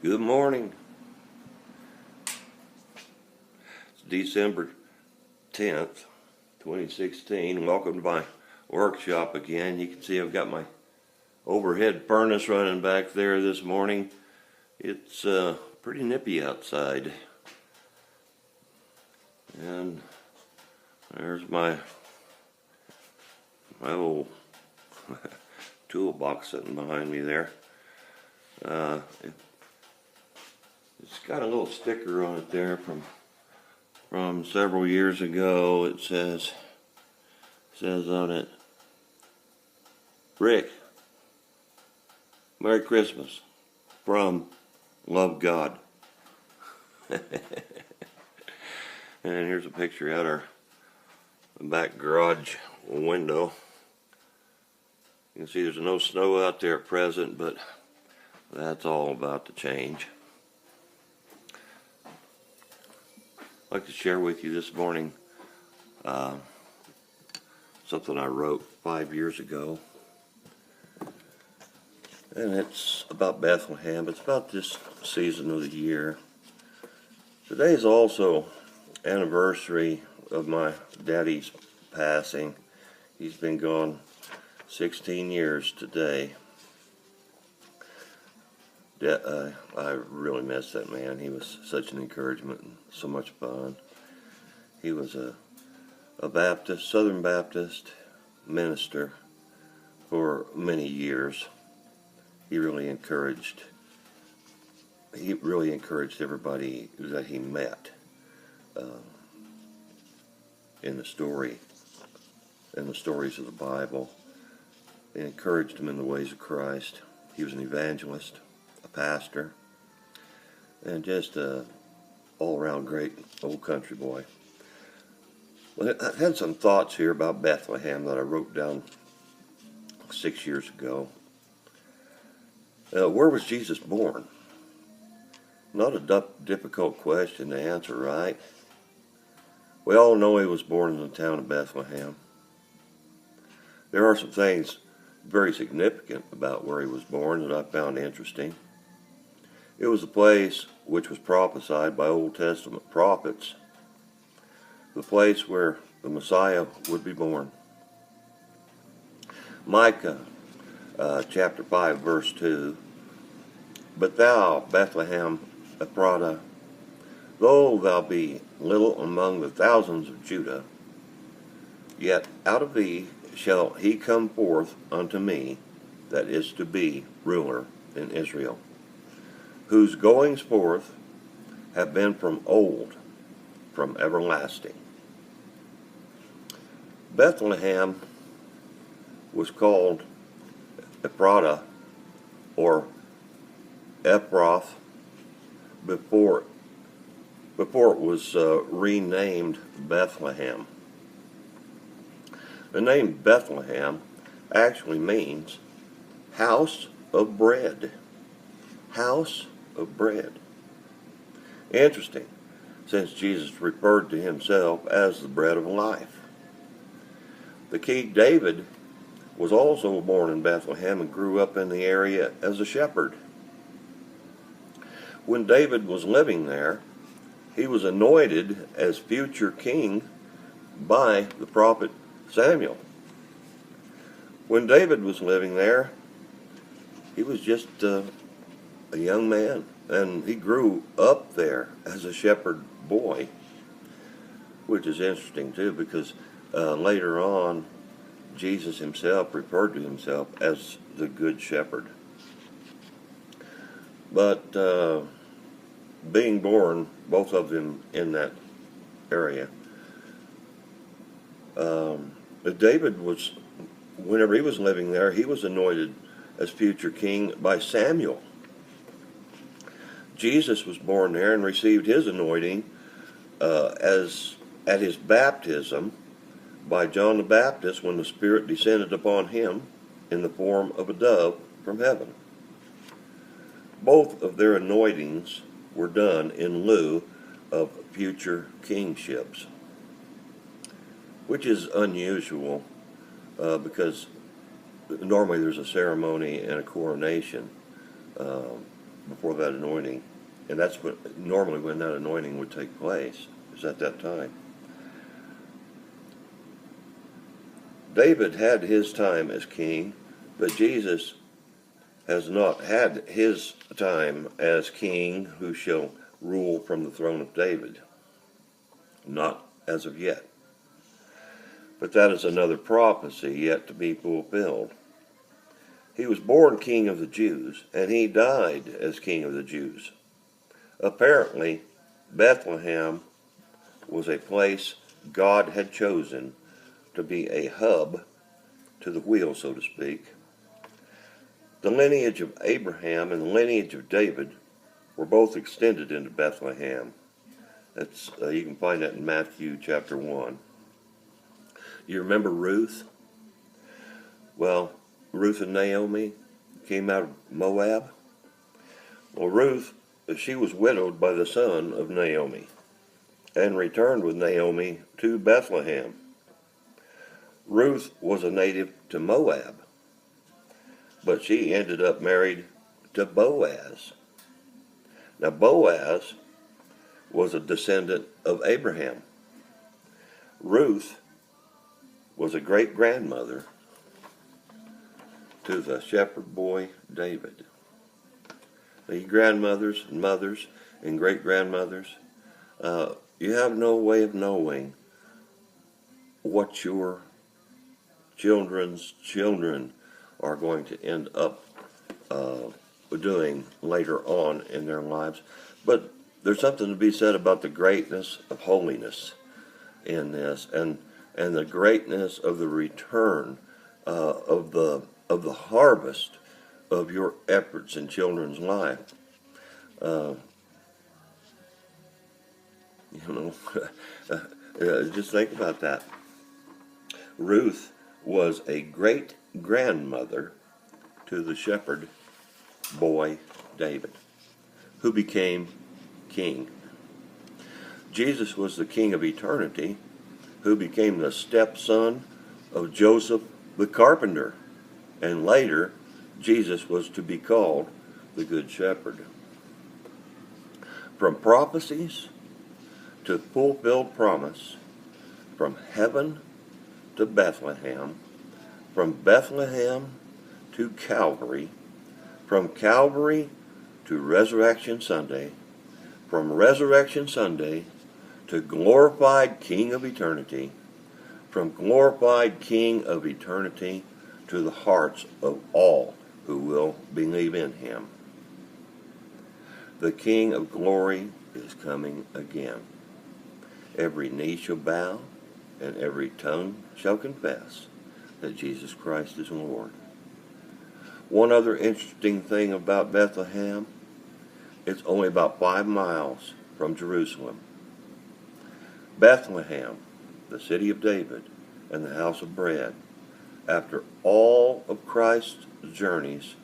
Good morning. It's December 10th, 2016. Welcome to my workshop again. You can see I've got my overhead furnace running back there this morning. It's pretty nippy outside. And there's my old toolbox sitting behind me there. It's got a little sticker on it there from several years ago. It says on it, Rick, Merry Christmas from Love God. And here's a picture out our back garage window. You can see there's no snow out there at present, but that's all about to change. I'd like to share with you this morning something I wrote 5 years ago. And it's about Bethlehem. It's about this season of the year. Today is also anniversary of my daddy's passing. He's been gone 16 years today. I really miss that man. He was such an encouragement and so much fun. He was a Baptist, Southern Baptist minister for many years. He really encouraged everybody that he met in the stories of the Bible. He encouraged them in the ways of Christ. He was an evangelist, a pastor, and just a all-around great old country boy. Well, I had some thoughts here about Bethlehem that I wrote down 6 years ago. Where was Jesus born? Not a difficult question to answer, right? We all know he was born in the town of Bethlehem. There are some things very significant about where he was born that I found interesting. It was a place which was prophesied by Old Testament prophets, the place where the Messiah would be born. Micah chapter 5 verse 2, But thou, Bethlehem Ephratah, though thou be little among the thousands of Judah, yet out of thee shall he come forth unto me, that is to be ruler in Israel, whose goings forth have been from old, from everlasting. Bethlehem was called Ephratah or Ephrath before it was renamed Bethlehem. The name Bethlehem actually means house of bread. House of bread. Interesting, since Jesus referred to himself as the bread of life. The King David was also born in Bethlehem and grew up in the area as a shepherd. When David was living there, he was anointed as future king by the prophet Samuel. When David was living there, he was just a young man, and he grew up there as a shepherd boy, which is interesting too, because later on Jesus himself referred to himself as the Good Shepherd. But being born, both of them in that area, David was, whenever he was living there, he was anointed as future king by Samuel. Jesus was born there and received his anointing at his baptism by John the Baptist, when the Spirit descended upon him in the form of a dove from heaven. Both of their anointings were done in lieu of future kingships, which is unusual because normally there's a ceremony and a coronation before that anointing. And that's normally when that anointing would take place, is at that time. David had his time as king, but Jesus has not had his time as king who shall rule from the throne of David. Not as of yet. But that is another prophecy yet to be fulfilled. He was born king of the Jews, and he died as king of the Jews. Apparently, Bethlehem was a place God had chosen to be a hub to the wheel, so to speak. The lineage of Abraham and the lineage of David were both extended into Bethlehem. That's, you can find that in Matthew chapter 1. You remember Ruth? Well, Ruth and Naomi came out of Moab. Well, Ruth, she was widowed by the son of Naomi and returned with Naomi to Bethlehem. Ruth was a native to Moab, but she ended up married to Boaz. Now, Boaz was a descendant of Abraham. Ruth was a great-grandmother to the shepherd boy David. The grandmothers and mothers and great-grandmothers, you have no way of knowing what your children's children are going to end up doing later on in their lives. But there's something to be said about the greatness of holiness in this, and the greatness of the return of the harvest of your efforts in children's life. Just think about that. Ruth was a great-grandmother to the shepherd boy David, who became king. Jesus was the king of eternity, who became the stepson of Joseph the carpenter, and later Jesus was to be called the Good Shepherd. From prophecies to fulfilled promise, from heaven to Bethlehem, from Bethlehem to Calvary, from Calvary to Resurrection Sunday, from Resurrection Sunday to glorified King of eternity, from glorified King of eternity to the hearts of all who will believe in him. The King of glory is coming again. Every knee shall bow, and every tongue shall confess that Jesus Christ is Lord. One other interesting thing about Bethlehem, it's only about 5 miles from Jerusalem. Bethlehem, the city of David and the house of bread, after all of Christ's journeys,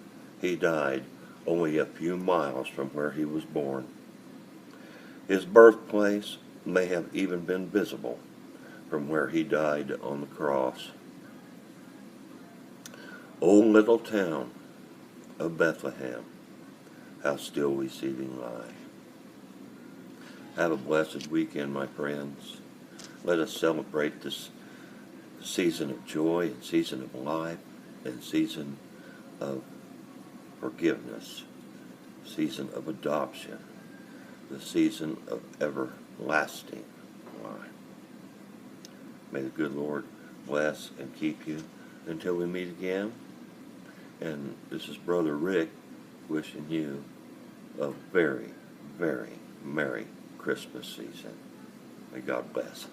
he died only a few miles from where he was born. His birthplace may have even been visible from where he died on the cross. O little town of Bethlehem, how still we see thee lie. Have a blessed weekend, my friends. Let us celebrate this season of joy and season of life and season of forgiveness, season of adoption, the season of everlasting life. May the good Lord bless and keep you until we meet again. And this is Brother Rick wishing you a very, very Merry Christmas season. May God bless.